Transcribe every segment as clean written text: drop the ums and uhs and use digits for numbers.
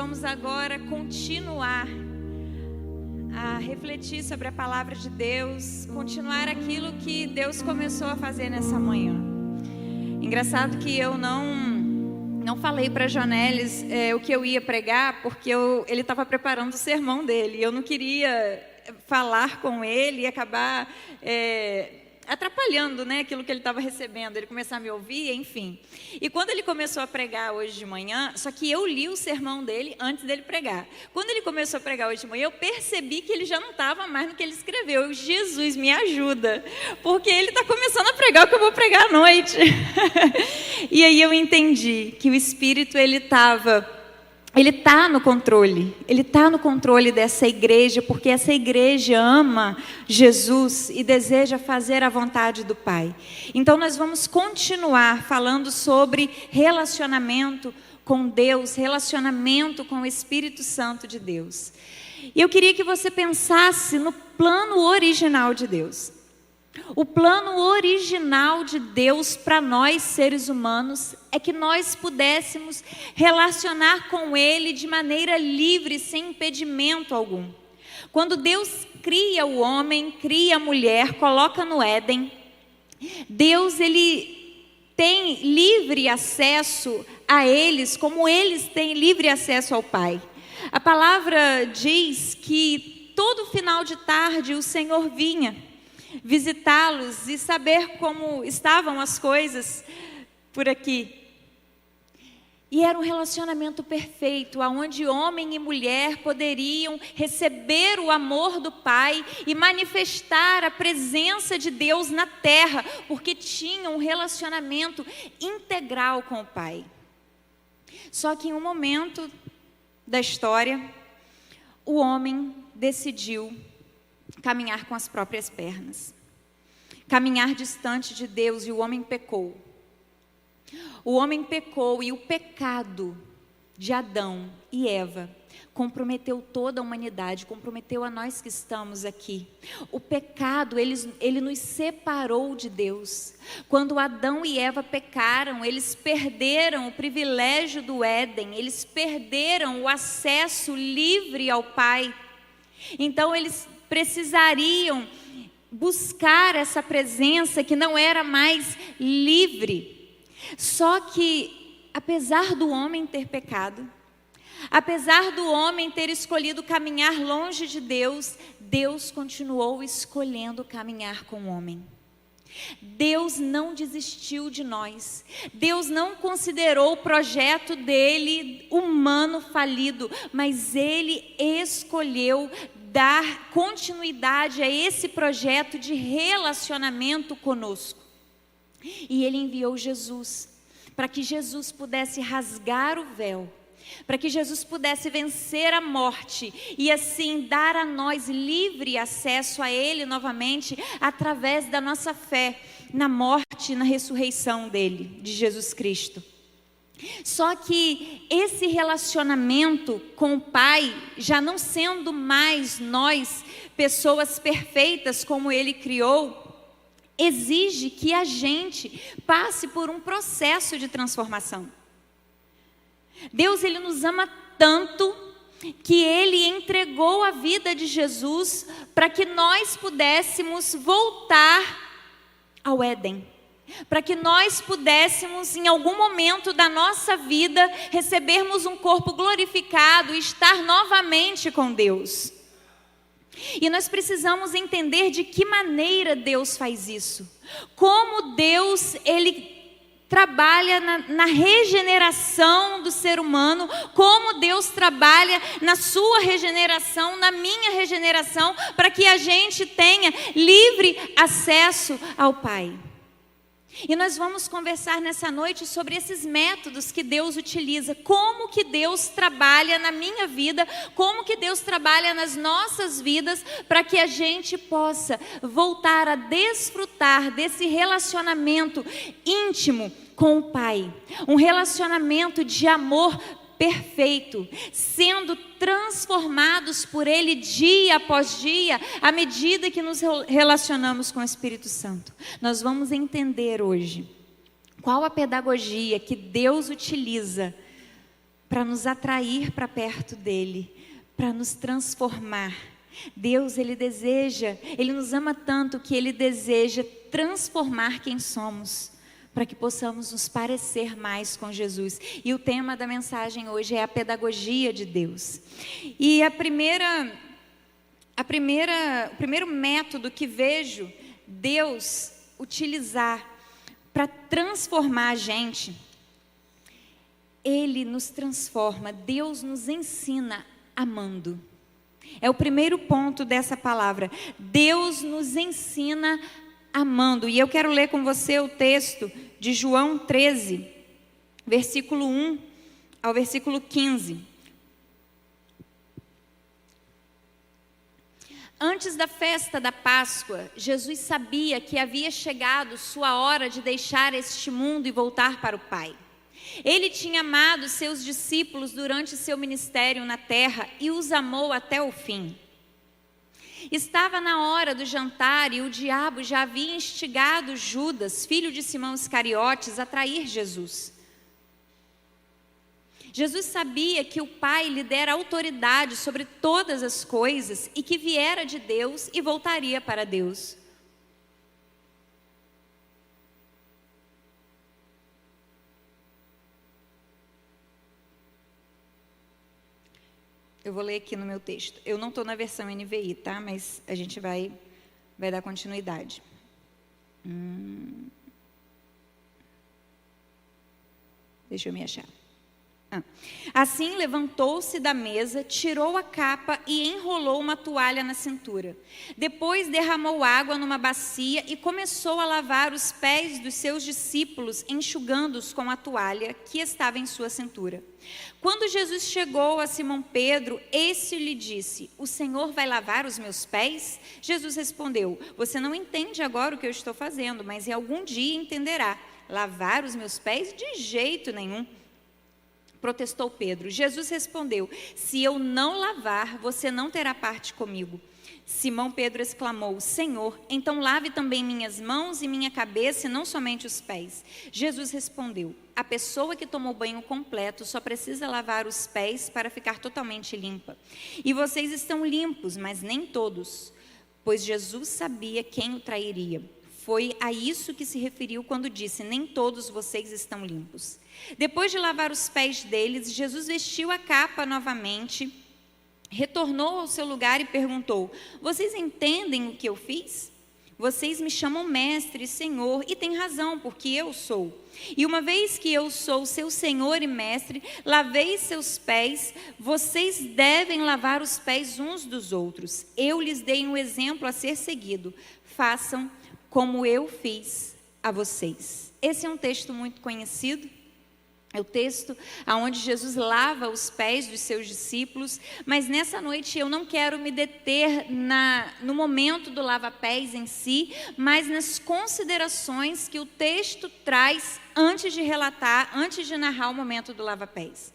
vamos agora continuar a refletir sobre a palavra de Deus, continuar aquilo que Deus começou a fazer nessa manhã. Engraçado que eu não falei para Jonelis o que eu ia pregar, porque ele estava preparando o sermão dele, e eu não queria falar com ele e acabar atrapalhando, né, aquilo que ele estava recebendo, ele começar a me ouvir, enfim. E quando ele começou a pregar hoje de manhã, só que eu li o sermão dele antes dele pregar. Quando ele começou a pregar hoje de manhã, eu percebi que ele já não estava mais no que ele escreveu. Eu, Jesus, me ajuda, porque ele está começando a pregar o que eu vou pregar à noite. E aí eu entendi que o Espírito, ele está no controle dessa igreja, porque essa igreja ama Jesus e deseja fazer a vontade do Pai. Então nós vamos continuar falando sobre relacionamento com Deus, relacionamento com o Espírito Santo de Deus. E eu queria que você pensasse no plano original de Deus. O plano original de Deus para nós, seres humanos, é que nós pudéssemos relacionar com Ele de maneira livre, sem impedimento algum. Quando Deus cria o homem, cria a mulher, coloca no Éden, Deus, Ele tem livre acesso a eles, como eles têm livre acesso ao Pai. A palavra diz que todo final de tarde o Senhor vinha visitá-los e saber como estavam as coisas por aqui. E era um relacionamento perfeito, onde homem e mulher poderiam receber o amor do Pai e manifestar a presença de Deus na terra, porque tinham um relacionamento integral com o Pai. Só que em um momento da história, o homem decidiu caminhar com as próprias pernas, caminhar distante de Deus, e o homem pecou. O homem pecou, e o pecado de Adão e Eva comprometeu toda a humanidade, comprometeu a nós que estamos aqui. O pecado, ele nos separou de Deus. Quando Adão e Eva pecaram, eles perderam o privilégio do Éden, eles perderam o acesso livre ao Pai. Então eles precisariam buscar essa presença que não era mais livre. Só que, apesar do homem ter pecado, apesar do homem ter escolhido caminhar longe de Deus, Deus continuou escolhendo caminhar com o homem. Deus não desistiu de nós. Deus não considerou o projeto dele humano falido, mas Ele escolheu dar continuidade a esse projeto de relacionamento conosco. E Ele enviou Jesus, para que Jesus pudesse rasgar o véu, para que Jesus pudesse vencer a morte e assim dar a nós livre acesso a Ele novamente, através da nossa fé na morte e na ressurreição dele, de Jesus Cristo. Só que esse relacionamento com o Pai, já não sendo mais nós, pessoas perfeitas como Ele criou, exige que a gente passe por um processo de transformação. Deus, Ele nos ama tanto que Ele entregou a vida de Jesus para que nós pudéssemos voltar ao Éden, para que nós pudéssemos, em algum momento da nossa vida, recebermos um corpo glorificado e estar novamente com Deus. E nós precisamos entender de que maneira Deus faz isso. Como Deus, Ele trabalha na regeneração do ser humano, como Deus trabalha na sua regeneração, na minha regeneração, para que a gente tenha livre acesso ao Pai. E nós vamos conversar nessa noite sobre esses métodos que Deus utiliza, como que Deus trabalha na minha vida, como que Deus trabalha nas nossas vidas, para que a gente possa voltar a desfrutar desse relacionamento íntimo com o Pai, um relacionamento de amor perfeito, sendo transformados por Ele dia após dia, à medida que nos relacionamos com o Espírito Santo. Nós vamos entender hoje qual a pedagogia que Deus utiliza para nos atrair para perto dele, para nos transformar. Deus, Ele deseja, Ele nos ama tanto que Ele deseja transformar quem somos, para que possamos nos parecer mais com Jesus. E o tema da mensagem hoje é a pedagogia de Deus. E o primeiro método que vejo Deus utilizar para transformar a gente, Ele nos transforma, Deus nos ensina amando. É o primeiro ponto dessa palavra. Deus nos ensina amando. E eu quero ler com você o texto de João 13, versículo 1 ao versículo 15. Antes da festa da Páscoa, Jesus sabia que havia chegado sua hora de deixar este mundo e voltar para o Pai. Ele tinha amado seus discípulos durante seu ministério na terra e os amou até o fim. Estava na hora do jantar e o diabo já havia instigado Judas, filho de Simão Iscariotes, a trair Jesus. Jesus sabia que o Pai lhe dera autoridade sobre todas as coisas e que viera de Deus e voltaria para Deus. Eu vou ler aqui no meu texto. Eu não estou na versão NVI, tá? Mas a gente vai dar continuidade. Deixa eu me achar. Assim levantou-se da mesa, tirou a capa e enrolou uma toalha na cintura. Depois derramou água numa bacia e começou a lavar os pés dos seus discípulos, enxugando-os com a toalha que estava em sua cintura. Quando Jesus chegou a Simão Pedro, esse lhe disse: "O Senhor vai lavar os meus pés?" Jesus respondeu: "Você não entende agora o que eu estou fazendo, mas em algum dia entenderá. Lavar os meus pés? De jeito nenhum," protestou Pedro. Jesus respondeu: "Se eu não lavar, você não terá parte comigo." Simão Pedro exclamou: "Senhor, então lave também minhas mãos e minha cabeça e não somente os pés." Jesus respondeu: "A pessoa que tomou banho completo só precisa lavar os pés para ficar totalmente limpa. E vocês estão limpos, mas nem todos." Pois Jesus sabia quem o trairia. Foi a isso que se referiu quando disse: "Nem todos vocês estão limpos." Depois de lavar os pés deles, Jesus vestiu a capa novamente, retornou ao seu lugar e perguntou: "Vocês entendem o que eu fiz? Vocês me chamam mestre e senhor, e têm razão, porque eu sou. E uma vez que eu sou seu senhor e mestre, lavei seus pés, vocês devem lavar os pés uns dos outros. Eu lhes dei um exemplo a ser seguido. Façam como eu fiz a vocês." Esse é um texto muito conhecido. É o texto onde Jesus lava os pés dos seus discípulos, mas nessa noite eu não quero me deter no momento do lava-pés em si, mas nas considerações que o texto traz antes de relatar, antes de narrar o momento do lava-pés.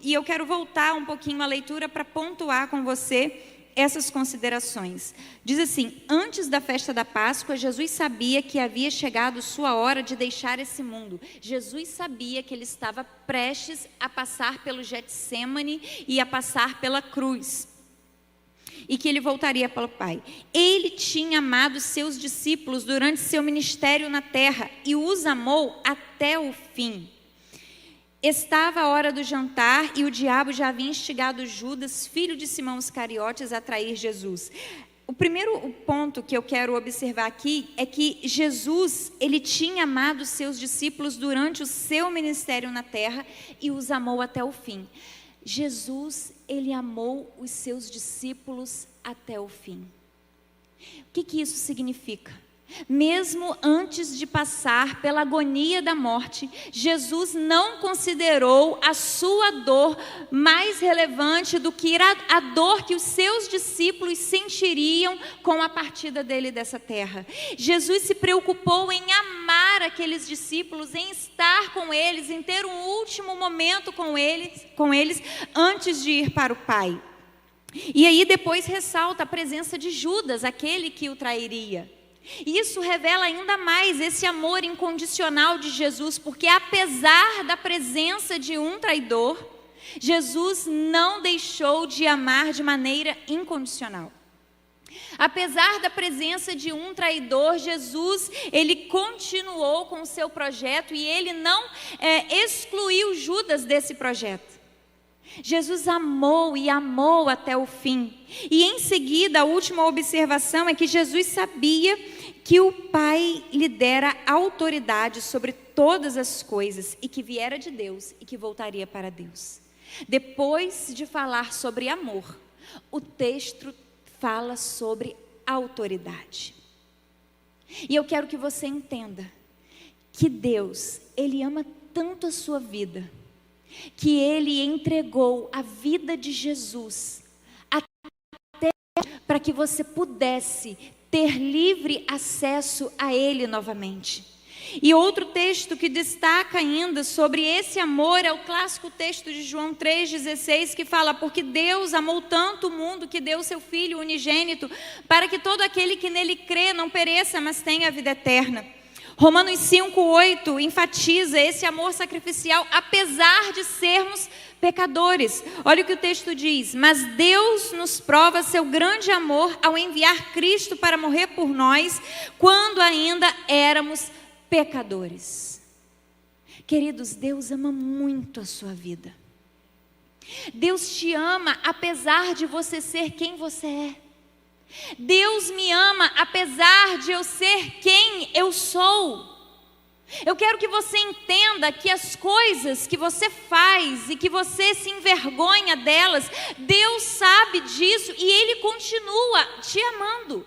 E eu quero voltar um pouquinho à leitura para pontuar com você essas considerações. Diz assim: antes da festa da Páscoa, Jesus sabia que havia chegado sua hora de deixar esse mundo. Jesus sabia que ele estava prestes a passar pelo Getsêmani e a passar pela cruz, e que ele voltaria para o Pai. Ele tinha amado seus discípulos durante seu ministério na terra e os amou até o fim. Estava a hora do jantar e o diabo já havia instigado Judas, filho de Simão Iscariotes, a trair Jesus. O primeiro ponto que eu quero observar aqui é que Jesus, ele tinha amado seus discípulos durante o seu ministério na terra e os amou até o fim. Jesus, ele amou os seus discípulos até o fim. O que isso significa? Mesmo antes de passar pela agonia da morte, Jesus não considerou a sua dor mais relevante do que a dor que os seus discípulos sentiriam com a partida dele dessa terra. Jesus se preocupou em amar aqueles discípulos, em estar com eles, em ter um último momento com eles antes de ir para o Pai. E aí depois ressalta a presença de Judas, aquele que o trairia. Isso revela ainda mais esse amor incondicional de Jesus, porque apesar da presença de um traidor, Jesus não deixou de amar de maneira incondicional. Apesar da presença de um traidor, Jesus, ele continuou com o seu projeto e ele não excluiu Judas desse projeto. Jesus amou e amou até o fim. E em seguida, a última observação é que Jesus sabia que o Pai lhe dera autoridade sobre todas as coisas e que viera de Deus e que voltaria para Deus. Depois de falar sobre amor, o texto fala sobre autoridade. E eu quero que você entenda que Deus, Ele ama tanto a sua vida, que Ele entregou a vida de Jesus até para que você pudesse ter livre acesso a Ele novamente. E outro texto que destaca ainda sobre esse amor é o clássico texto de João 3,16, que fala: porque Deus amou tanto o mundo que deu seu Filho unigênito, para que todo aquele que nele crê não pereça, mas tenha a vida eterna. Romanos 5,8 enfatiza esse amor sacrificial, apesar de sermos pecadores. Olha o que o texto diz: mas Deus nos prova seu grande amor ao enviar Cristo para morrer por nós, quando ainda éramos pecadores. Queridos, Deus ama muito a sua vida. Deus te ama apesar de você ser quem você é. Deus me ama apesar de eu ser quem eu sou. Eu quero que você entenda que as coisas que você faz e que você se envergonha delas, Deus sabe disso e Ele continua te amando.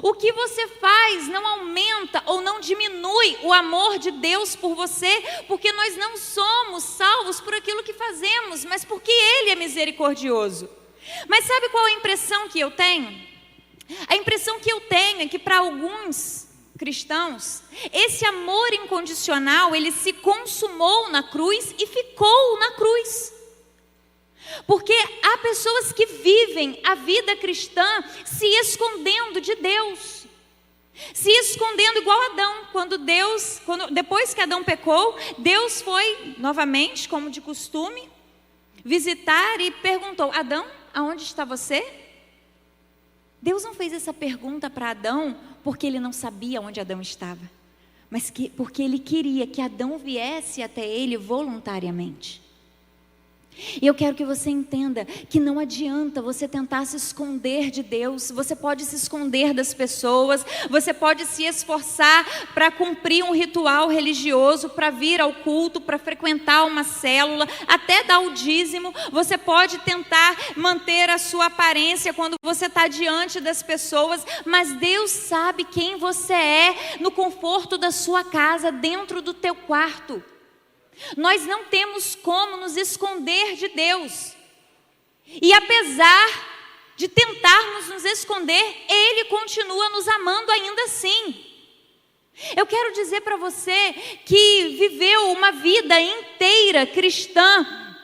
O que você faz não aumenta ou não diminui o amor de Deus por você, porque nós não somos salvos por aquilo que fazemos, mas porque Ele é misericordioso. Mas sabe qual é a impressão que eu tenho? A impressão que eu tenho é que para alguns cristãos, esse amor incondicional, ele se consumou na cruz e ficou na cruz. Porque há pessoas que vivem a vida cristã se escondendo de Deus, se escondendo igual Adão. Depois que Adão pecou, Deus foi novamente, como de costume, visitar e perguntou: Adão, aonde está você? Deus não fez essa pergunta para Adão porque ele não sabia onde Adão estava, mas porque ele queria que Adão viesse até ele voluntariamente. E eu quero que você entenda que não adianta você tentar se esconder de Deus. Você pode se esconder das pessoas, você pode se esforçar para cumprir um ritual religioso, para vir ao culto, para frequentar uma célula, até dar o dízimo. Você pode tentar manter a sua aparência quando você está diante das pessoas, mas Deus sabe quem você é no conforto da sua casa, dentro do teu quarto. Nós não temos como nos esconder de Deus. E apesar de tentarmos nos esconder, Ele continua nos amando ainda assim. Eu quero dizer para você que viveu uma vida inteira cristã,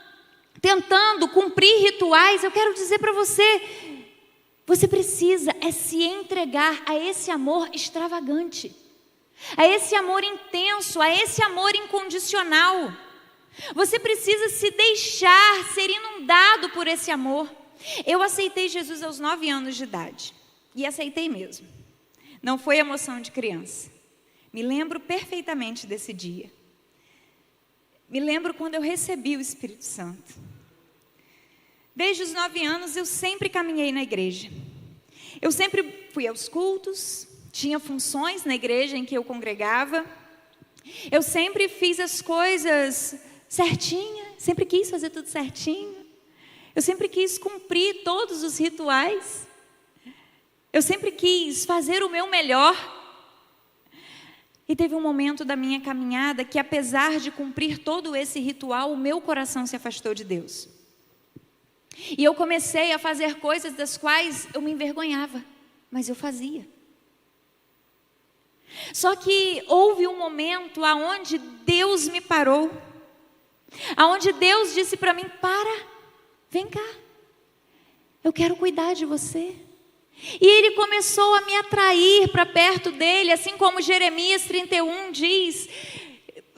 tentando cumprir rituais, eu quero dizer para você, você precisa se entregar a esse amor extravagante, a esse amor intenso, a esse amor incondicional. Você precisa se deixar ser inundado por esse amor. Eu aceitei Jesus aos 9 anos de idade, e aceitei mesmo. Não foi emoção de criança. Me lembro perfeitamente desse dia. Me lembro quando eu recebi o Espírito Santo. Desde os 9 anos eu sempre caminhei na igreja. Eu sempre fui aos cultos, tinha funções na igreja em que eu congregava. Eu sempre fiz as coisas certinha, sempre quis fazer tudo certinho. Eu sempre quis cumprir todos os rituais. Eu sempre quis fazer o meu melhor. E teve um momento da minha caminhada que, apesar de cumprir todo esse ritual, o meu coração se afastou de Deus. E eu comecei a fazer coisas das quais eu me envergonhava, mas eu fazia. Só que houve um momento aonde Deus me parou, aonde Deus disse para mim: para, vem cá, eu quero cuidar de você. E Ele começou a me atrair para perto dele, assim como Jeremias 31 diz: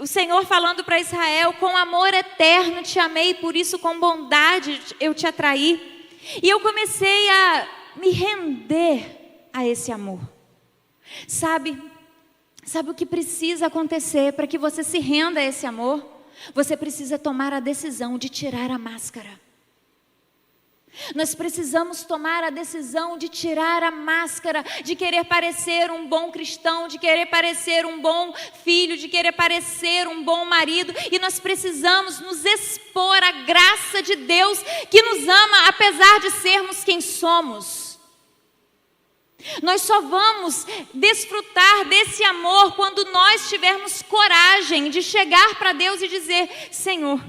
o Senhor falando para Israel: com amor eterno te amei, por isso com bondade eu te atraí. E eu comecei a me render a esse amor. Sabe o que precisa acontecer para que você se renda a esse amor? Você precisa tomar a decisão de tirar a máscara. Nós precisamos tomar a decisão de tirar a máscara, de querer parecer um bom cristão, de querer parecer um bom filho, de querer parecer um bom marido. E nós precisamos nos expor à graça de Deus que nos ama apesar de sermos quem somos. Nós só vamos desfrutar desse amor quando nós tivermos coragem de chegar para Deus e dizer: Senhor,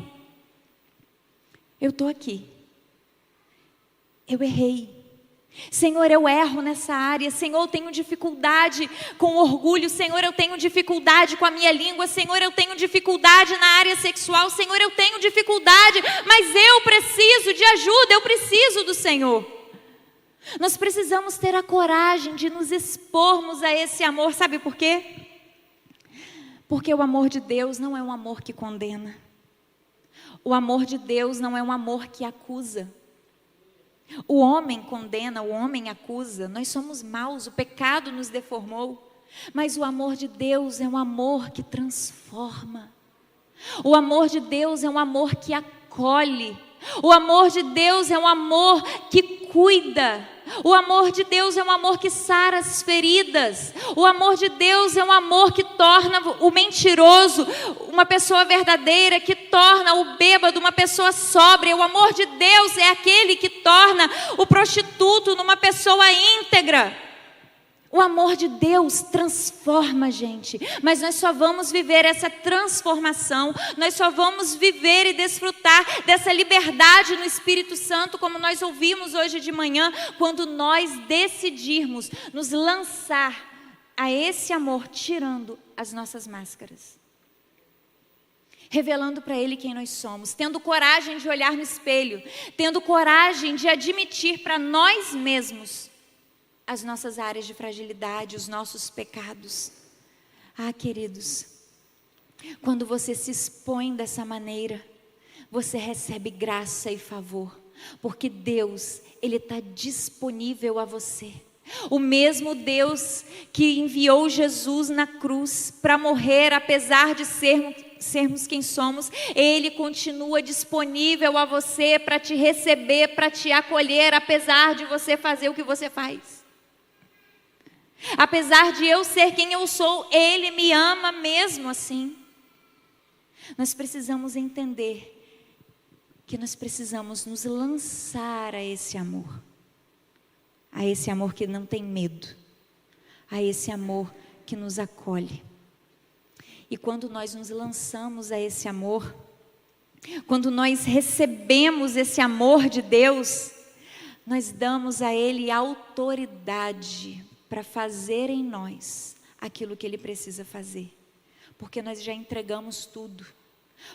eu estou aqui. Eu errei. Senhor, eu erro nessa área. Senhor, eu tenho dificuldade com orgulho. Senhor, eu tenho dificuldade com a minha língua. Senhor, eu tenho dificuldade na área sexual. Senhor, eu tenho dificuldade, mas eu preciso de ajuda. Eu preciso do Senhor. Nós precisamos ter a coragem de nos expormos a esse amor. Sabe por quê? Porque o amor de Deus não é um amor que condena. O amor de Deus não é um amor que acusa. O homem condena, o homem acusa, nós somos maus, o pecado nos deformou. Mas o amor de Deus é um amor que transforma. O amor de Deus é um amor que acolhe. O amor de Deus é um amor que cuida. O amor de Deus é um amor que sara as feridas. O amor de Deus é um amor que torna o mentiroso uma pessoa verdadeira, que torna o bêbado uma pessoa sóbria. O amor de Deus é aquele que torna o prostituto numa pessoa íntegra. O amor de Deus transforma a gente, mas nós só vamos viver essa transformação, nós só vamos viver e desfrutar dessa liberdade no Espírito Santo, como nós ouvimos hoje de manhã, quando nós decidirmos nos lançar a esse amor, tirando as nossas máscaras, revelando para Ele quem nós somos, tendo coragem de olhar no espelho, tendo coragem de admitir para nós mesmos as nossas áreas de fragilidade, os nossos pecados. Ah, queridos, quando você se expõe dessa maneira, você recebe graça e favor, porque Deus, Ele está disponível a você. O mesmo Deus que enviou Jesus na cruz para morrer, apesar de sermos quem somos, Ele continua disponível a você para te receber, para te acolher, apesar de você fazer o que você faz. Apesar de eu ser quem eu sou, Ele me ama mesmo assim. Nós precisamos entender que nós precisamos nos lançar a esse amor que não tem medo, a esse amor que nos acolhe. E quando nós nos lançamos a esse amor, quando nós recebemos esse amor de Deus, nós damos a Ele autoridade para fazer em nós aquilo que Ele precisa fazer, porque nós já entregamos tudo,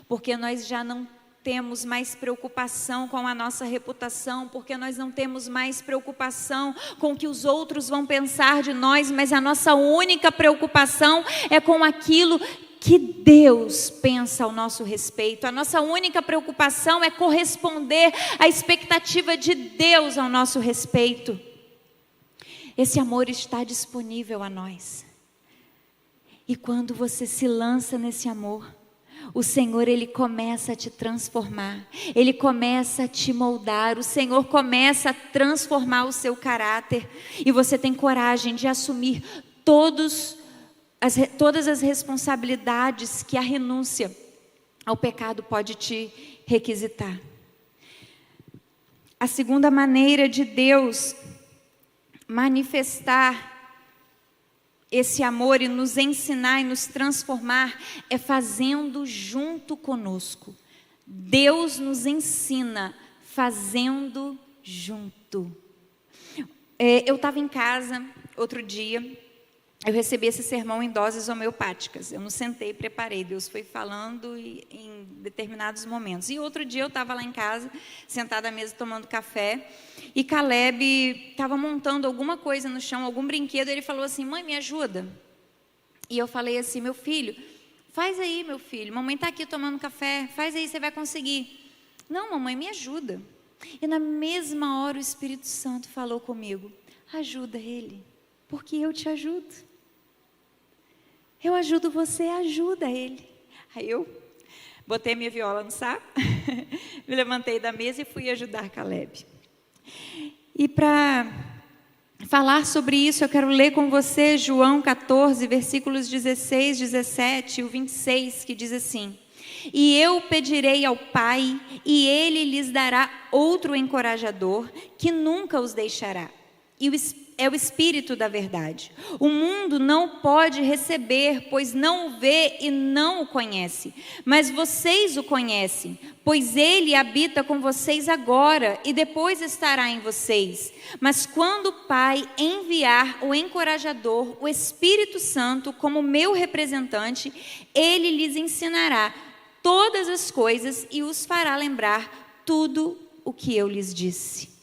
porque nós já não temos mais preocupação com a nossa reputação, porque nós não temos mais preocupação com o que os outros vão pensar de nós, mas a nossa única preocupação é com aquilo que Deus pensa ao nosso respeito. A nossa única preocupação é corresponder à expectativa de Deus ao nosso respeito. Esse amor está disponível a nós. E quando você se lança nesse amor, o Senhor, Ele começa a te transformar. Ele começa a te moldar. O Senhor começa a transformar o seu caráter. E você tem coragem de assumir todas as responsabilidades que a renúncia ao pecado pode te requisitar. A segunda maneira de Deus manifestar esse amor e nos ensinar e nos transformar é fazendo junto conosco. Deus nos ensina fazendo junto. Eu estava em casa outro dia, eu recebi esse sermão em doses homeopáticas. Eu não sentei e preparei, Deus foi falando em determinados momentos. E outro dia eu estava lá em casa, sentada à mesa tomando café, e Caleb estava montando alguma coisa no chão, algum brinquedo, e ele falou assim: mãe, me ajuda. E eu falei assim: meu filho, Faz aí, meu filho, mamãe está aqui tomando café, faz aí, você vai conseguir. Não, mamãe, me ajuda. E na mesma hora o Espírito Santo falou comigo: ajuda ele, porque eu te ajudo. Eu ajudo você, ajuda ele. Aí eu botei minha viola no saco, me levantei da mesa e fui ajudar Caleb. E para falar sobre isso, eu quero ler com você João 14, versículos 16, 17 e o 26, que diz assim: e eu pedirei ao Pai, e Ele lhes dará outro encorajador, que nunca os deixará. E é o Espírito da verdade. O mundo não pode receber, pois não o vê e não o conhece. Mas vocês o conhecem, pois Ele habita com vocês agora e depois estará em vocês. Mas quando o Pai enviar o encorajador, o Espírito Santo, como meu representante, Ele lhes ensinará todas as coisas e os fará lembrar tudo o que eu lhes disse.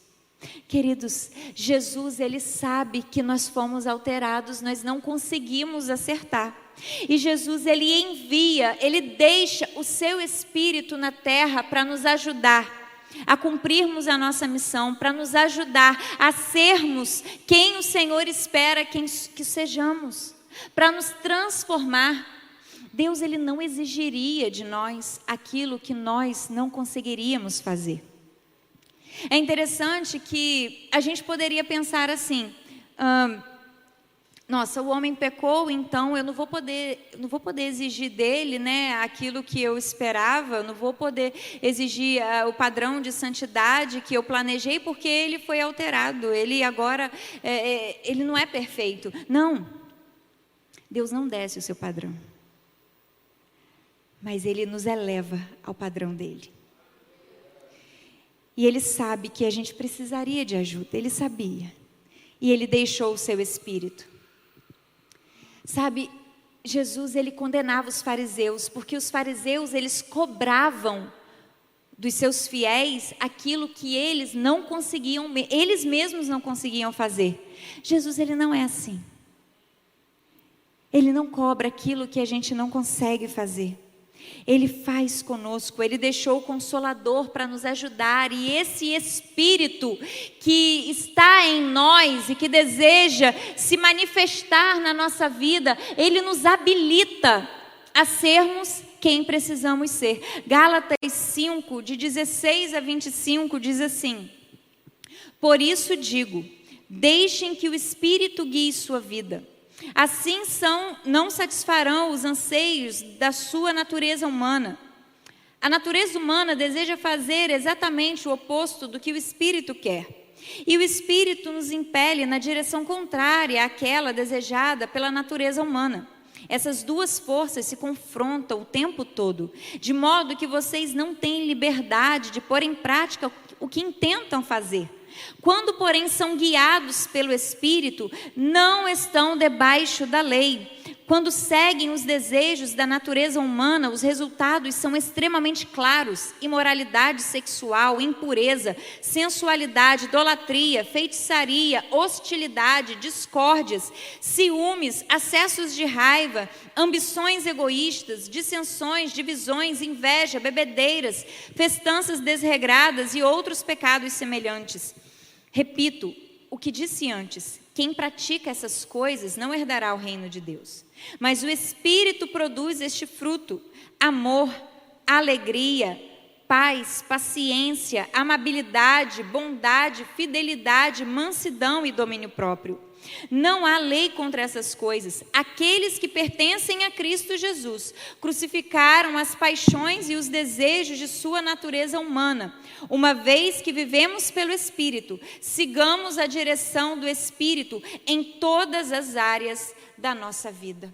Queridos, Jesus, Ele sabe que nós fomos alterados, nós não conseguimos acertar. E Jesus, Ele envia, Ele deixa o seu Espírito na terra para nos ajudar a cumprirmos a nossa missão, para nos ajudar a sermos quem o Senhor espera que sejamos, para nos transformar. Deus, Ele não exigiria de nós aquilo que nós não conseguiríamos fazer. É interessante que a gente poderia pensar assim: nossa, o homem pecou, então eu não vou poder exigir dele, né, aquilo que eu esperava, eu não vou poder exigir o padrão de santidade que eu planejei, porque ele foi alterado, ele agora, ele não é perfeito. Não, Deus não desce o seu padrão, mas Ele nos eleva ao padrão dele. E Ele sabe que a gente precisaria de ajuda, Ele sabia. E Ele deixou o seu Espírito. Sabe, Jesus, Ele condenava os fariseus, porque os fariseus, eles cobravam dos seus fiéis aquilo que eles não conseguiam, eles mesmos não conseguiam fazer. Jesus, Ele não é assim. Ele não cobra aquilo que a gente não consegue fazer. Ele faz conosco, Ele deixou o Consolador para nos ajudar, e esse Espírito que está em nós e que deseja se manifestar na nossa vida, Ele nos habilita a sermos quem precisamos ser. Gálatas 5, de 16 a 25, diz assim: por isso digo, deixem que o Espírito guie sua vida. Assim não satisfarão os anseios da sua natureza humana. A natureza humana deseja fazer exatamente o oposto do que o Espírito quer. E o Espírito nos impele na direção contrária àquela desejada pela natureza humana. Essas duas forças se confrontam o tempo todo, de modo que vocês não têm liberdade de pôr em prática o que intentam fazer. Quando, porém, são guiados pelo Espírito, não estão debaixo da lei. Quando seguem os desejos da natureza humana, os resultados são extremamente claros: imoralidade sexual, impureza, sensualidade, idolatria, feitiçaria, hostilidade, discórdias, ciúmes, acessos de raiva, ambições egoístas, dissensões, divisões, inveja, bebedeiras, festanças desregradas e outros pecados semelhantes. Repito o que disse antes: quem pratica essas coisas não herdará o reino de Deus. Mas o Espírito produz este fruto: amor, alegria, paz, paciência, amabilidade, bondade, fidelidade, mansidão e domínio próprio. Não há lei contra essas coisas. Aqueles que pertencem a Cristo Jesus crucificaram as paixões e os desejos de sua natureza humana. Uma vez que vivemos pelo Espírito, sigamos a direção do Espírito em todas as áreas da nossa vida.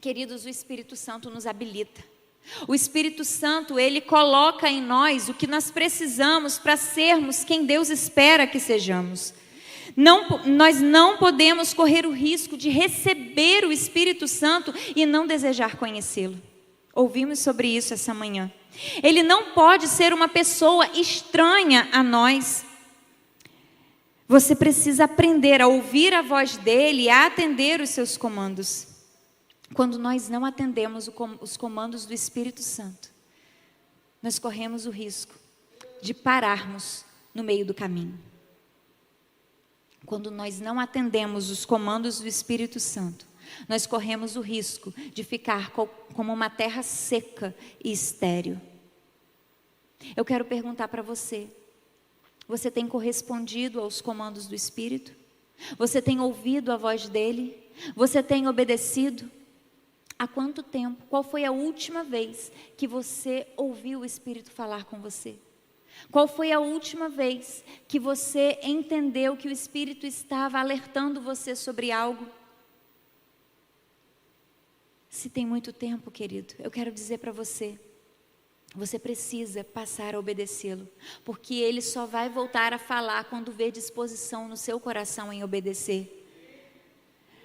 Queridos, o Espírito Santo nos habilita. O Espírito Santo, Ele coloca em nós o que nós precisamos para sermos quem Deus espera que sejamos. Nós não podemos correr o risco de receber o Espírito Santo e não desejar conhecê-lo. Ouvimos sobre isso essa manhã. Ele não pode ser uma pessoa estranha a nós. Você precisa aprender a ouvir a voz dele e a atender os seus comandos. quando nós não atendemos os comandos do Espírito Santo, nós corremos o risco de pararmos no meio do caminho. Quando nós não atendemos os comandos do Espírito Santo, nós corremos o risco de ficar como uma terra seca e estéril. Eu quero perguntar para você: você tem correspondido aos comandos do Espírito? Você tem ouvido a voz dele? Você tem obedecido? Há quanto tempo? Qual foi a última vez que você ouviu o Espírito falar com você? Qual foi a última vez que você entendeu que o Espírito estava alertando você sobre algo? Se tem muito tempo, querido, eu quero dizer para você, você precisa passar a obedecê-lo, porque ele só vai voltar a falar quando vê disposição no seu coração em obedecer.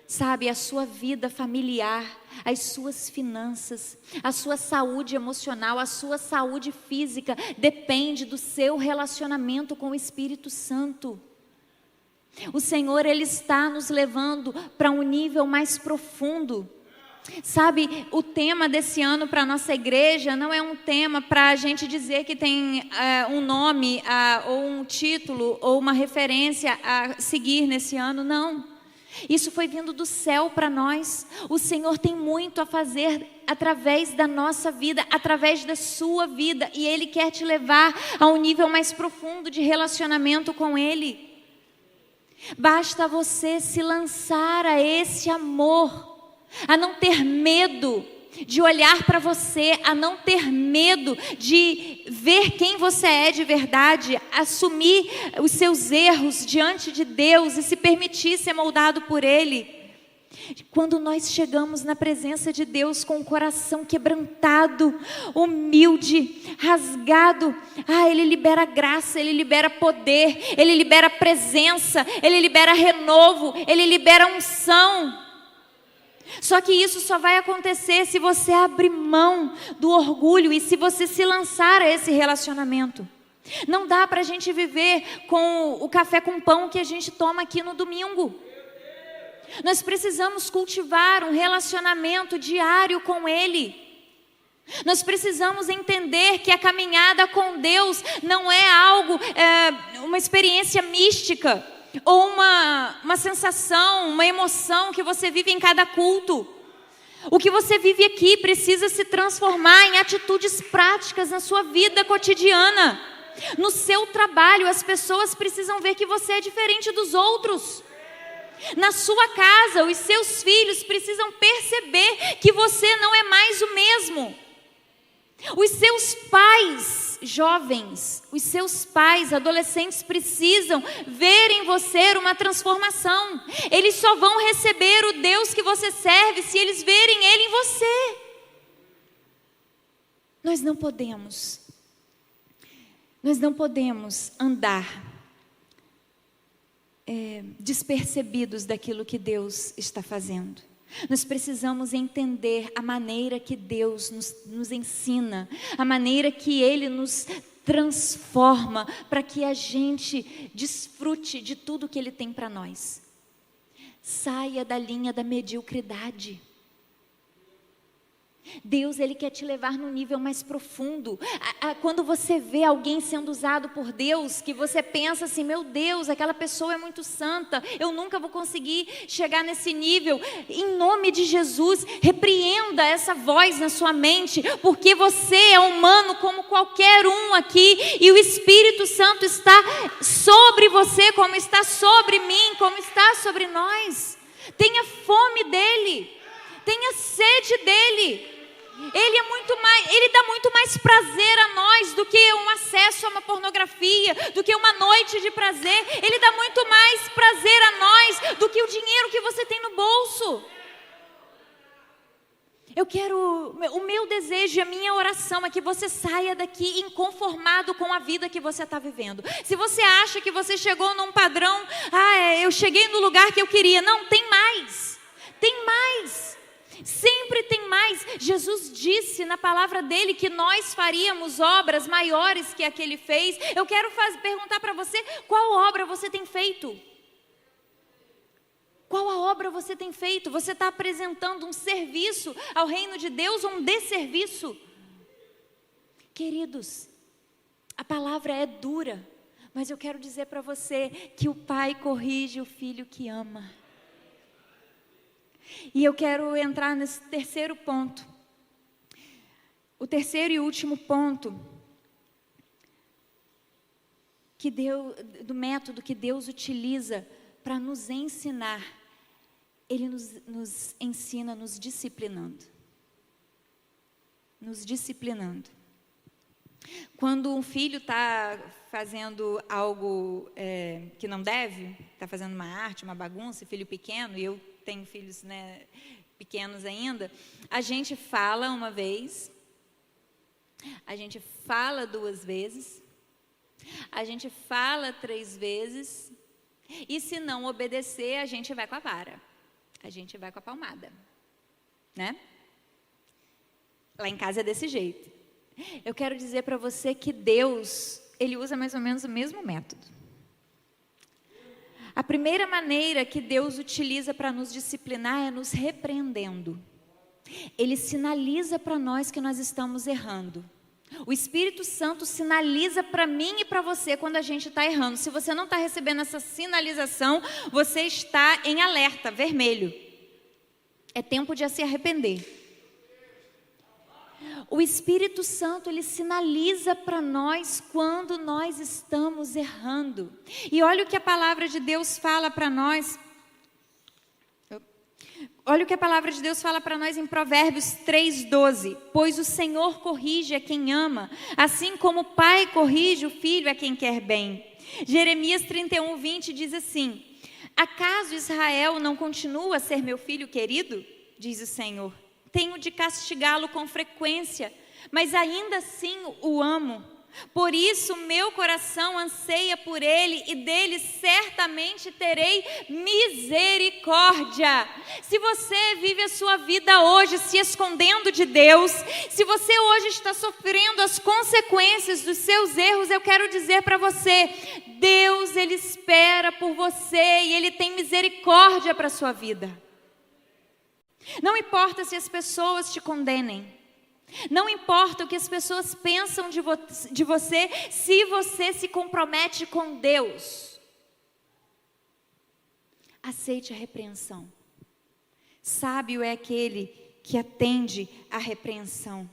Sabe, a sua vida familiar, as suas finanças, a sua saúde emocional, a sua saúde física, depende do seu relacionamento com o Espírito Santo. O Senhor, Ele está nos levando para um nível mais profundo. Sabe, o tema desse ano para a nossa igreja não é um tema para a gente dizer que tem um nome, ou um título, ou uma referência a seguir nesse ano, não. Isso foi vindo do céu para nós. O Senhor tem muito a fazer através da nossa vida, através da sua vida, e Ele quer te levar a um nível mais profundo de relacionamento com Ele. Basta você se lançar a esse amor, a não ter medo de olhar para você, a não ter medo de ver quem você é de verdade, assumir os seus erros diante de Deus e se permitir ser moldado por Ele. Quando nós chegamos na presença de Deus com o coração quebrantado, humilde, rasgado, Ele libera graça, Ele libera poder, Ele libera presença, Ele libera renovo, Ele libera unção. Só que isso só vai acontecer se você abrir mão do orgulho e se você se lançar a esse relacionamento. Não dá para a gente viver com o café com pão que a gente toma aqui no domingo. Nós precisamos cultivar um relacionamento diário com Ele. Nós precisamos entender que a caminhada com Deus não é algo, uma experiência mística, ou uma sensação, uma emoção que você vive em cada culto. O que você vive aqui precisa se transformar em atitudes práticas na sua vida cotidiana. No seu trabalho, as pessoas precisam ver que você é diferente dos outros. Na sua casa, os seus filhos precisam perceber que você não é mais o mesmo. Os seus pais jovens, os seus pais adolescentes precisam ver em você uma transformação. Eles só vão receber o Deus que você serve se eles verem Ele em você. Nós não podemos andar despercebidos daquilo que Deus está fazendo. Nós precisamos entender a maneira que Deus nos ensina, a maneira que Ele nos transforma, para que a gente desfrute de tudo que Ele tem para nós. Saia da linha da mediocridade. Deus, Ele quer te levar num nível mais profundo. Quando você vê alguém sendo usado por Deus, que você pensa assim, meu Deus, aquela pessoa é muito santa, eu nunca vou conseguir chegar nesse nível. Em nome de Jesus, repreenda essa voz na sua mente, porque você é humano como qualquer um aqui, e o Espírito Santo está sobre você, como está sobre mim, como está sobre nós. Tenha fome dEle, tenha sede dEle. Ele dá muito mais prazer a nós do que um acesso a uma pornografia, do que uma noite de prazer. Ele dá muito mais prazer a nós do que o dinheiro que você tem no bolso. O meu desejo e a minha oração é que você saia daqui inconformado com a vida que você está vivendo. Se você acha que você chegou num padrão, eu cheguei no lugar que eu queria. Não, tem mais. Tem mais. Sempre tem mais. Jesus disse na palavra dele que nós faríamos obras maiores que a que ele fez. Eu quero perguntar para você, qual obra você tem feito? Qual a obra você tem feito? Você está apresentando um serviço ao reino de Deus ou um desserviço? Queridos, a palavra é dura, mas eu quero dizer para você que o pai corrige o filho que ama. E eu quero entrar nesse terceiro ponto. O terceiro e último ponto do método que Deus utiliza para nos ensinar, Ele nos ensina nos disciplinando. Nos disciplinando. Quando um filho está fazendo algo que não deve, está fazendo uma arte, uma bagunça, filho pequeno, e eu tenho filhos, né, pequenos ainda, a gente fala uma vez, a gente fala 2 vezes, a gente fala 3 vezes, e se não obedecer, a gente vai com a vara, a gente vai com a palmada, né? Lá em casa é desse jeito. Eu quero dizer para você que Deus, Ele usa mais ou menos o mesmo método. A primeira maneira que Deus utiliza para nos disciplinar é nos repreendendo. Ele sinaliza para nós que nós estamos errando. O Espírito Santo sinaliza para mim e para você quando a gente está errando. Se você não está recebendo essa sinalização, você está em alerta, vermelho. É tempo de se arrepender. O Espírito Santo, ele sinaliza para nós quando nós estamos errando. E olha o que a palavra de Deus fala para nós. Olha o que a palavra de Deus fala para nós em Provérbios 3:12. Pois o Senhor corrige a quem ama, assim como o pai corrige o filho a quem quer bem. Jeremias 31:20 diz assim: acaso Israel não continua a ser meu filho querido? Diz o Senhor. Tenho de castigá-lo com frequência, mas ainda assim o amo. Por isso meu coração anseia por ele e dele certamente terei misericórdia. Se você vive a sua vida hoje se escondendo de Deus, se você hoje está sofrendo as consequências dos seus erros, eu quero dizer para você, Deus, Ele espera por você e Ele tem misericórdia para a sua vida. Não importa se as pessoas te condenem, não importa o que as pessoas pensam de você, se você se compromete com Deus, aceite a repreensão. Sábio é aquele que atende à repreensão.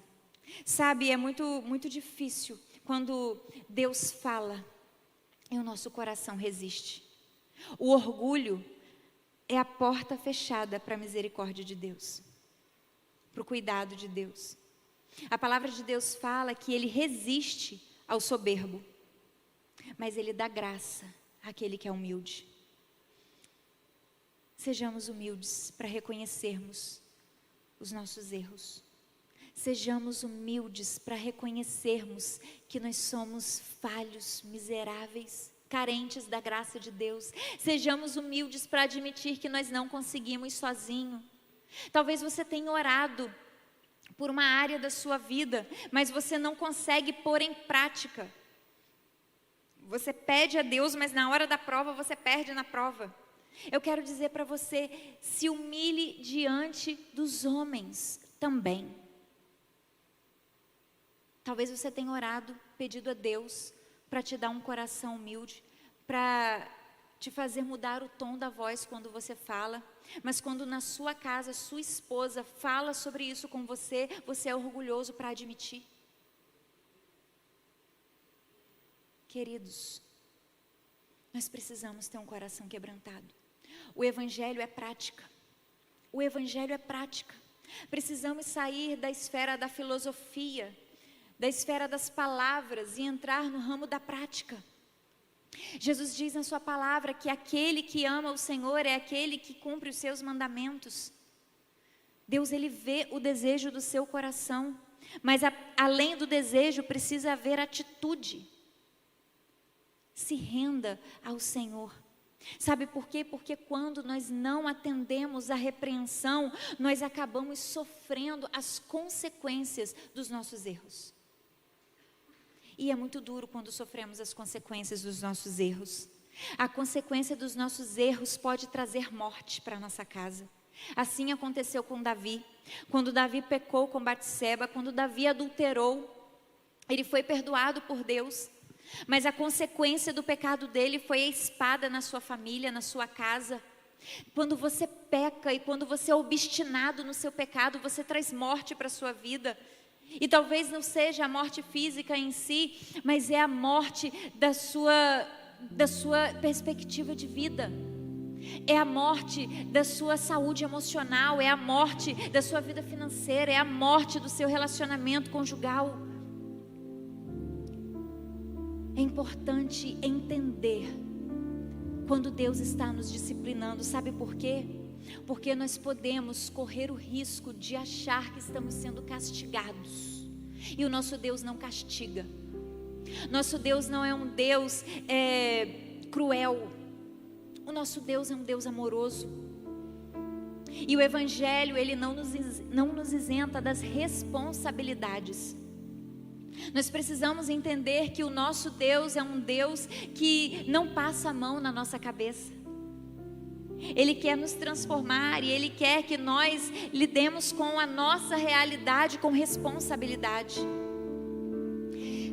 Sabe, é muito difícil quando Deus fala e o nosso coração resiste. O orgulho é a porta fechada para a misericórdia de Deus, para o cuidado de Deus. A palavra de Deus fala que Ele resiste ao soberbo, mas Ele dá graça àquele que é humilde. Sejamos humildes para reconhecermos os nossos erros. Sejamos humildes para reconhecermos que nós somos falhos, miseráveis, carentes da graça de Deus. Sejamos humildes para admitir que nós não conseguimos sozinho. Talvez você tenha orado por uma área da sua vida, mas você não consegue pôr em prática. Você pede a Deus, mas na hora da prova você perde na prova. Eu quero dizer para você, se humilhe diante dos homens também. Talvez você tenha orado, pedido a Deus para te dar um coração humilde, para te fazer mudar o tom da voz quando você fala, mas quando na sua casa, sua esposa fala sobre isso com você, você é orgulhoso para admitir. Queridos, nós precisamos ter um coração quebrantado. O Evangelho é prática. O Evangelho é prática. Precisamos sair da esfera da filosofia, da esfera das palavras e entrar no ramo da prática. Jesus diz na sua palavra que aquele que ama o Senhor é aquele que cumpre os seus mandamentos. Deus, Ele vê o desejo do seu coração, mas além do desejo precisa haver atitude. Se renda ao Senhor. Sabe por quê? Porque quando nós não atendemos à repreensão, nós acabamos sofrendo as consequências dos nossos erros. E é muito duro quando sofremos as consequências dos nossos erros. A consequência dos nossos erros pode trazer morte para a nossa casa. Assim aconteceu com Davi. Quando Davi pecou com Batseba, quando Davi adulterou, ele foi perdoado por Deus. Mas a consequência do pecado dele foi a espada na sua família, na sua casa. Quando você peca e quando você é obstinado no seu pecado, você traz morte para a sua vida. E talvez não seja a morte física em si, mas é a morte da sua perspectiva de vida. É a morte da sua saúde emocional, é a morte da sua vida financeira, é a morte do seu relacionamento conjugal. É importante entender quando Deus está nos disciplinando, sabe por quê? Porque nós podemos correr o risco de achar que estamos sendo castigados, e o nosso Deus não castiga. Nosso Deus não é um Deus cruel. O nosso Deus é um Deus amoroso. E o Evangelho, ele não nos isenta das responsabilidades. Nós precisamos entender que o nosso Deus é um Deus que não passa a mão na nossa cabeça. Ele quer nos transformar e Ele quer que nós lidemos com a nossa realidade com responsabilidade.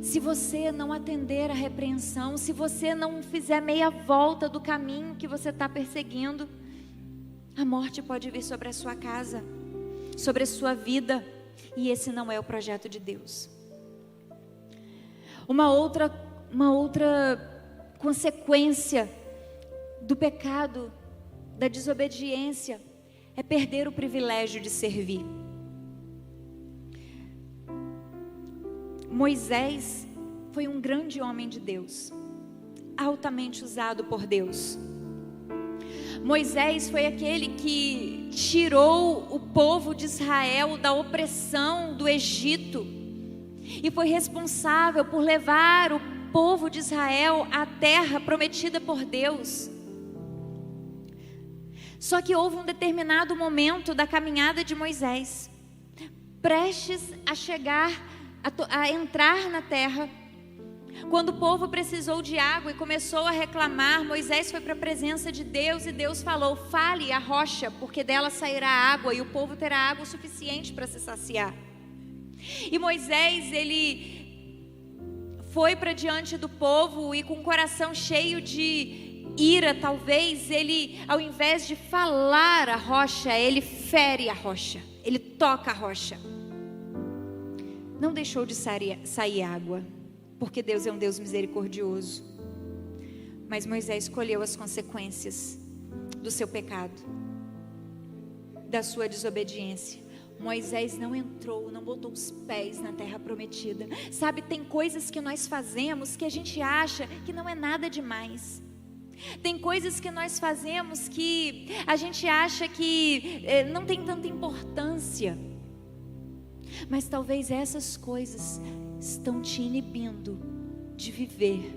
Se você não atender a repreensão, se você não fizer meia volta do caminho que você está perseguindo, a morte pode vir sobre a sua casa, sobre a sua vida, e esse não é o projeto de Deus. Uma outra consequência do pecado, da desobediência, é perder o privilégio de servir. Moisés foi um grande homem de Deus, altamente usado por Deus. Moisés foi aquele que tirou o povo de Israel da opressão do Egito e foi responsável por levar o povo de Israel à terra prometida por Deus. Só que houve um determinado momento da caminhada de Moisés, prestes a chegar, a entrar na terra, quando o povo precisou de água e começou a reclamar. Moisés foi para a presença de Deus e Deus falou: fale à rocha, porque dela sairá água e o povo terá água suficiente para se saciar. E Moisés, ele foi para diante do povo e com o coração cheio de ira, talvez, ele, ao invés de falar à rocha, ele fere a rocha, ele toca a rocha. Não deixou de sair água, porque Deus é um Deus misericordioso. Mas Moisés escolheu as consequências do seu pecado, da sua desobediência. Moisés não entrou, não botou os pés na terra prometida. Sabe, tem coisas que nós fazemos que a gente acha que não é nada demais. Tem coisas que nós fazemos que a gente acha que não tem tanta importância. Mas talvez essas coisas estão te inibindo de viver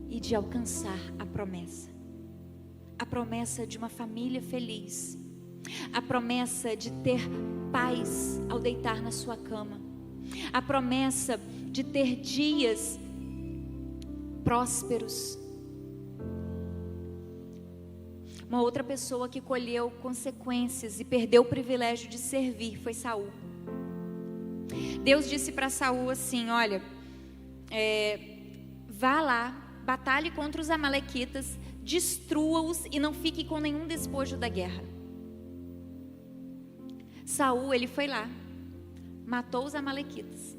e de alcançar a promessa. A promessa de uma família feliz. A promessa de ter paz ao deitar na sua cama. A promessa de ter dias prósperos. Uma outra pessoa que colheu consequências e perdeu o privilégio de servir foi Saul. Deus disse para Saul assim: olha, vá lá, batalhe contra os amalequitas, destrua-os e não fique com nenhum despojo da guerra. Saul, ele foi lá, matou os amalequitas,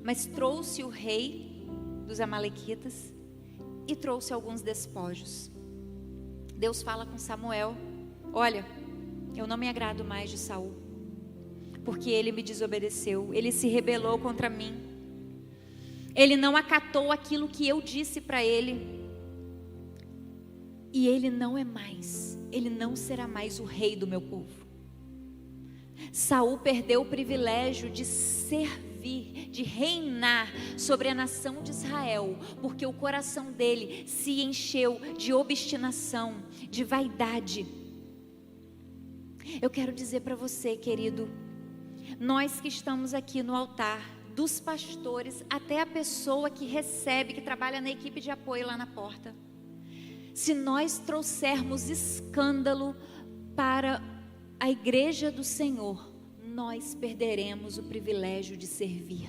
mas trouxe o rei dos amalequitas e trouxe alguns despojos. Deus fala com Samuel: olha, eu não me agrado mais de Saul, porque ele me desobedeceu, ele se rebelou contra mim, ele não acatou aquilo que eu disse para ele, e ele não será mais o rei do meu povo. Saul perdeu o privilégio de servir, de reinar sobre a nação de Israel, porque o coração dele se encheu de obstinação, de vaidade. Eu quero dizer para você, querido, nós que estamos aqui no altar, dos pastores até a pessoa que recebe, que trabalha na equipe de apoio lá na porta, se nós trouxermos escândalo para a igreja do Senhor, nós perderemos o privilégio de servir.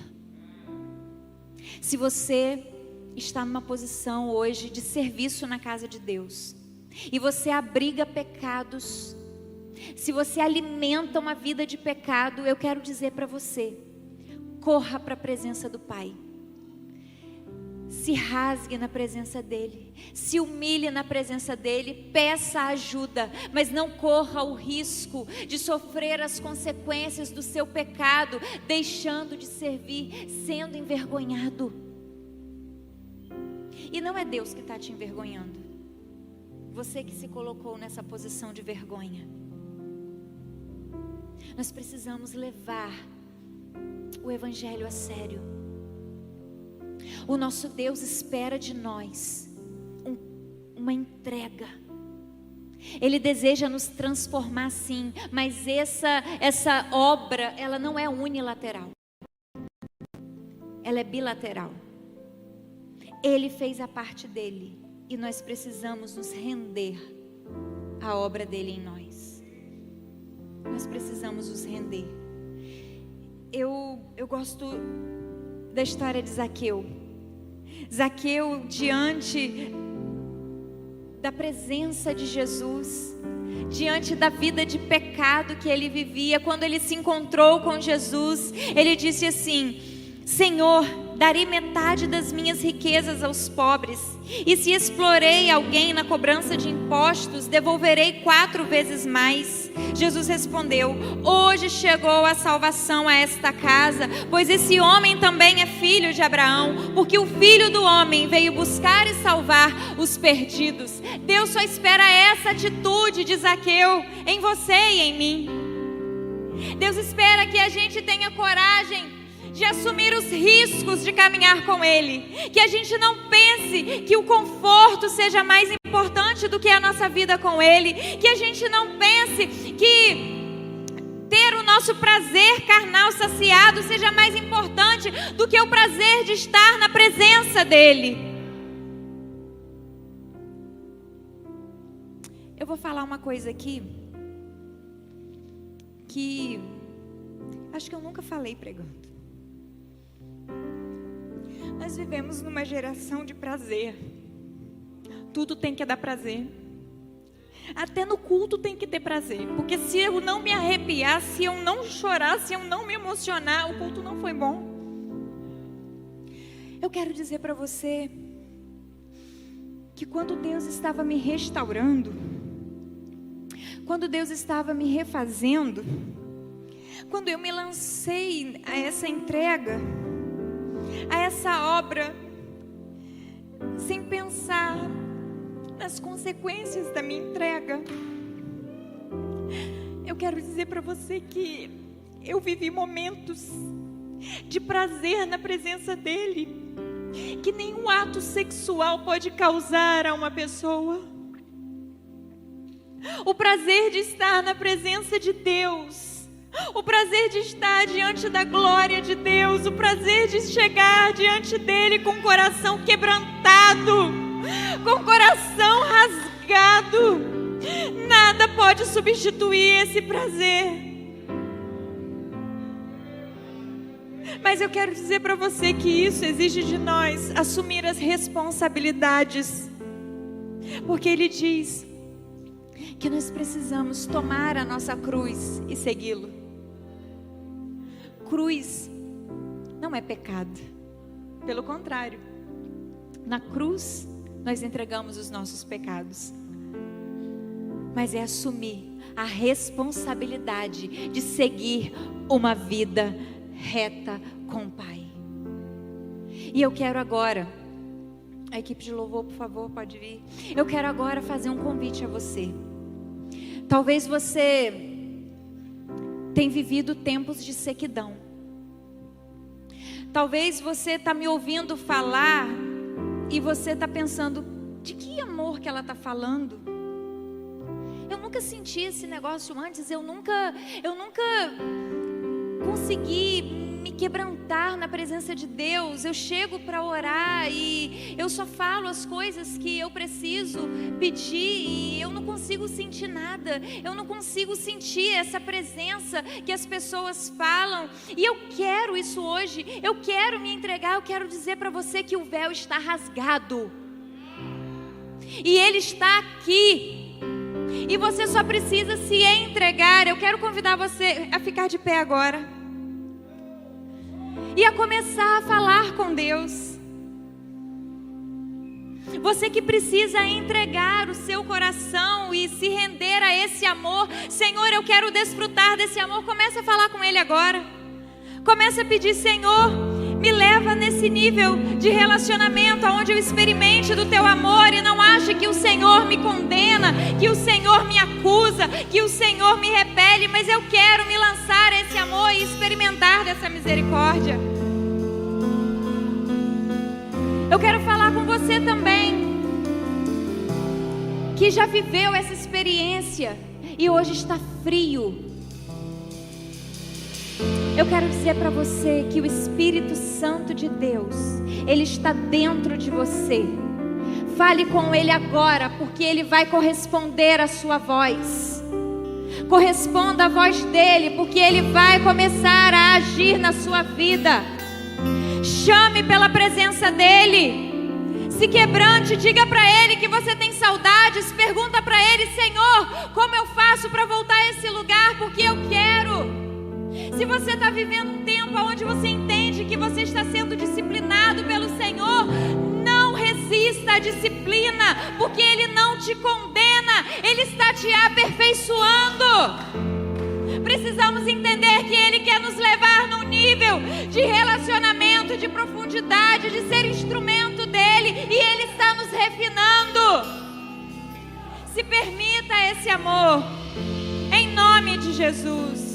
Se você está numa posição hoje de serviço na casa de Deus, e você abriga pecados, se você alimenta uma vida de pecado, eu quero dizer para você, corra para a presença do Pai. Se rasgue na presença dEle, se humilhe na presença dEle, peça ajuda, mas não corra o risco de sofrer as consequências do seu pecado, deixando de servir, sendo envergonhado. E não é Deus que está te envergonhando, você que se colocou nessa posição de vergonha. Nós precisamos levar o Evangelho a sério. O nosso Deus espera de nós uma entrega. Ele deseja nos transformar sim, mas essa obra, ela não é unilateral. Ela é bilateral. Ele fez a parte dele e nós precisamos nos render à obra dele em nós. Nós precisamos nos render. Eu gosto da história de Zaqueu. Zaqueu, diante da presença de Jesus, diante da vida de pecado que ele vivia, quando ele se encontrou com Jesus, ele disse assim: Senhor, darei metade das minhas riquezas aos pobres, e se explorei alguém na cobrança de impostos, devolverei 4 vezes mais. Jesus respondeu: hoje chegou a salvação a esta casa, pois esse homem também é filho de Abraão, porque o Filho do Homem veio buscar e salvar os perdidos. Deus só espera essa atitude de Zaqueu em você e em mim. Deus espera que a gente tenha coragem de assumir os riscos de caminhar com Ele, que a gente não pense que o conforto seja mais importante do que a nossa vida com Ele, que a gente não pense que ter o nosso prazer carnal saciado seja mais importante do que o prazer de estar na presença dEle. Eu vou falar uma coisa aqui que acho que eu nunca falei pregando. Nós vivemos numa geração de prazer. Tudo tem que dar prazer. Até no culto tem que ter prazer. Porque se eu não me arrepiar, se eu não chorar, se eu não me emocionar, o culto não foi bom. Eu quero dizer para você que quando Deus estava me restaurando, quando Deus estava me refazendo, quando eu me lancei a essa entrega, a essa obra, sem pensar nas consequências da minha entrega, eu quero dizer para você que eu vivi momentos de prazer na presença dEle, que nenhum ato sexual pode causar a uma pessoa. O prazer de estar na presença de Deus, o prazer de estar diante da glória de Deus, o prazer de chegar diante dEle com o coração quebrantado, com o coração rasgado, nada pode substituir esse prazer. Mas eu quero dizer para você que isso exige de nós assumir as responsabilidades, porque Ele diz que nós precisamos tomar a nossa cruz e segui-lo. Cruz não é pecado, pelo contrário, na cruz nós entregamos os nossos pecados, mas é assumir a responsabilidade de seguir uma vida reta com o Pai. E eu quero agora, a equipe de louvor, por favor, pode vir. Eu quero agora fazer um convite a você. Talvez você tenha vivido tempos de sequidão. Talvez você está me ouvindo falar e você está pensando: de que amor que ela está falando? Eu nunca senti esse negócio antes, eu nunca consegui me quebrantar na presença de Deus. Eu chego para orar e eu só falo as coisas que eu preciso pedir e eu não consigo sentir nada. Eu não consigo sentir essa presença que as pessoas falam. E eu quero isso hoje. Eu quero me entregar. Eu quero dizer para você que o véu está rasgado. E Ele está aqui. E você só precisa se entregar. Eu quero convidar você a ficar de pé agora. E a começar a falar com Deus. Você que precisa entregar o seu coração e se render a esse amor. Senhor, eu quero desfrutar desse amor. Comece a falar com Ele agora. Comece a pedir: Senhor, me leva nesse nível de relacionamento onde eu experimente do Teu amor e não ache que o Senhor me condena, que o Senhor me acusa, que o Senhor me repele, mas eu quero me lançar a esse amor e experimentar dessa misericórdia. Eu quero falar com você também, que já viveu essa experiência e hoje está frio. Eu quero dizer para você que o Espírito Santo de Deus, Ele está dentro de você. Fale com Ele agora, porque Ele vai corresponder à sua voz. Corresponda à voz dEle, porque Ele vai começar a agir na sua vida. Chame pela presença dEle. Se quebrante, diga para Ele que você tem saudades. Pergunta para Ele: Senhor, como eu faço para voltar a esse lugar? Porque eu quero. Se você está vivendo um tempo onde você entende que você está sendo disciplinado pelo Senhor, não resista à disciplina, porque Ele não te condena, Ele está te aperfeiçoando. Precisamos entender que Ele quer nos levar num nível de relacionamento, de profundidade, de ser instrumento dEle, e Ele está nos refinando. Se permita esse amor, em nome de Jesus.